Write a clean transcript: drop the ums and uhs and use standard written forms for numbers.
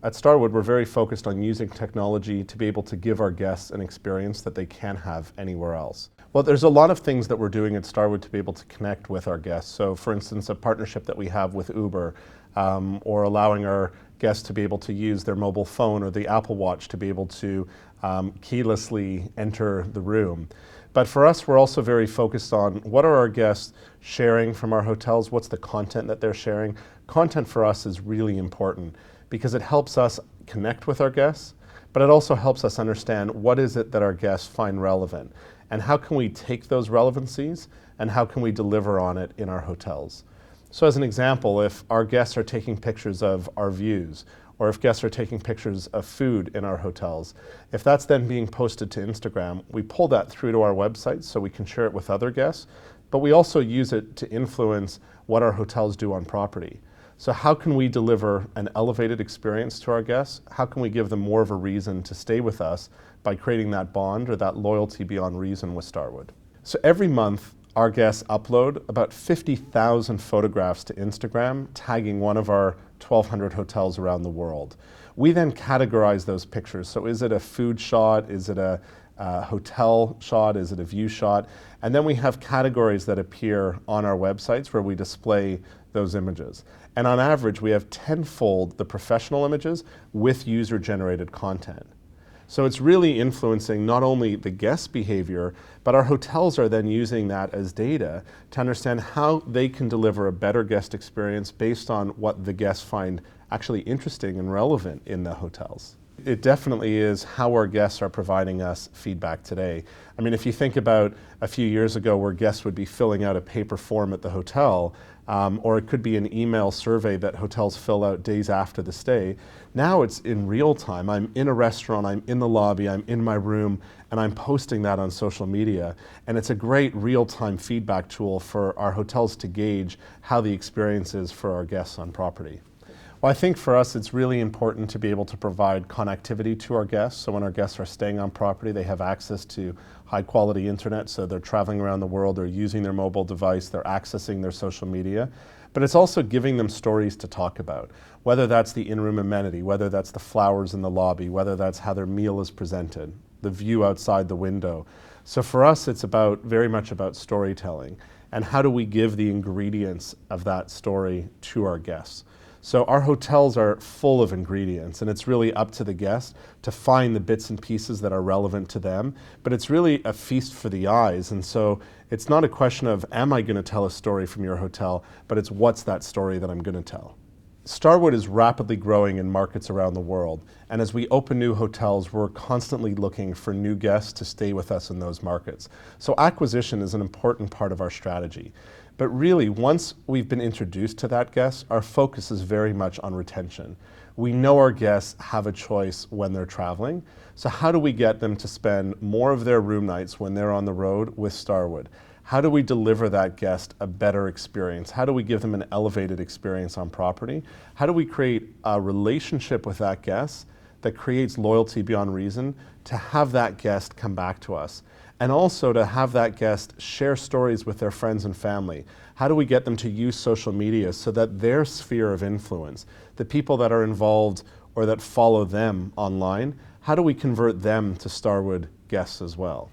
At Starwood, we're very focused on using technology to be able to give our guests an experience that they can't have anywhere else. Well, there's a lot of things that we're doing at Starwood to be able to connect with our guests. So for instance, a partnership that we have with Uber, or allowing our guests to be able to use their mobile phone or the Apple Watch to be able to keylessly enter the room. But for us, we're also very focused on what are our guests sharing from our hotels, what's the content that they're sharing. Content for us is really important because it helps us connect with our guests, but it also helps us understand what is it that our guests find relevant, and how can we take those relevancies and how can we deliver on it in our hotels. So as an example, if our guests are taking pictures of our views, or if guests are taking pictures of food in our hotels, if that's then being posted to Instagram, we pull that through to our website so we can share it with other guests, but we also use it to influence what our hotels do on property. So how can we deliver an elevated experience to our guests? How can we give them more of a reason to stay with us by creating that bond or that loyalty beyond reason with Starwood? So every month, our guests upload about 50,000 photographs to Instagram, tagging one of our 1,200 hotels around the world. We then categorize those pictures. So is it a food shot? Is it a hotel shot? Is it a view shot? And then we have categories that appear on our websites where we display those images. And on average, we have tenfold the professional images with user-generated content. So it's really influencing not only the guest behavior, but our hotels are then using that as data to understand how they can deliver a better guest experience based on what the guests find actually interesting and relevant in the hotels. It definitely is how our guests are providing us feedback today. I mean, if you think about a few years ago where guests would be filling out a paper form at the hotel, or it could be an email survey that hotels fill out days after the stay. Now it's in real time. I'm in a restaurant, I'm in the lobby, I'm in my room, and I'm posting that on social media. And it's a great real-time feedback tool for our hotels to gauge how the experience is for our guests on property. Well, I think for us it's really important to be able to provide connectivity to our guests. So when our guests are staying on property, they have access to high quality internet. So they're traveling around the world, they're using their mobile device, they're accessing their social media. But it's also giving them stories to talk about, whether that's the in-room amenity, whether that's the flowers in the lobby, whether that's how their meal is presented, the view outside the window. So for us, it's very much about storytelling and how do we give the ingredients of that story to our guests. So our hotels are full of ingredients, and it's really up to the guest to find the bits and pieces that are relevant to them, but it's really a feast for the eyes. And so it's not a question of, am I going to tell a story from your hotel, but it's what's that story that I'm going to tell. Starwood is rapidly growing in markets around the world, and as we open new hotels, we're constantly looking for new guests to stay with us in those markets. So acquisition is an important part of our strategy. But really, once we've been introduced to that guest, our focus is very much on retention. We know our guests have a choice when they're traveling, so how do we get them to spend more of their room nights when they're on the road with Starwood? How do we deliver that guest a better experience? How do we give them an elevated experience on property? How do we create a relationship with that guest that creates loyalty beyond reason to have that guest come back to us? And also to have that guest share stories with their friends and family. How do we get them to use social media so that their sphere of influence, the people that are involved or that follow them online, how do we convert them to Starwood guests as well?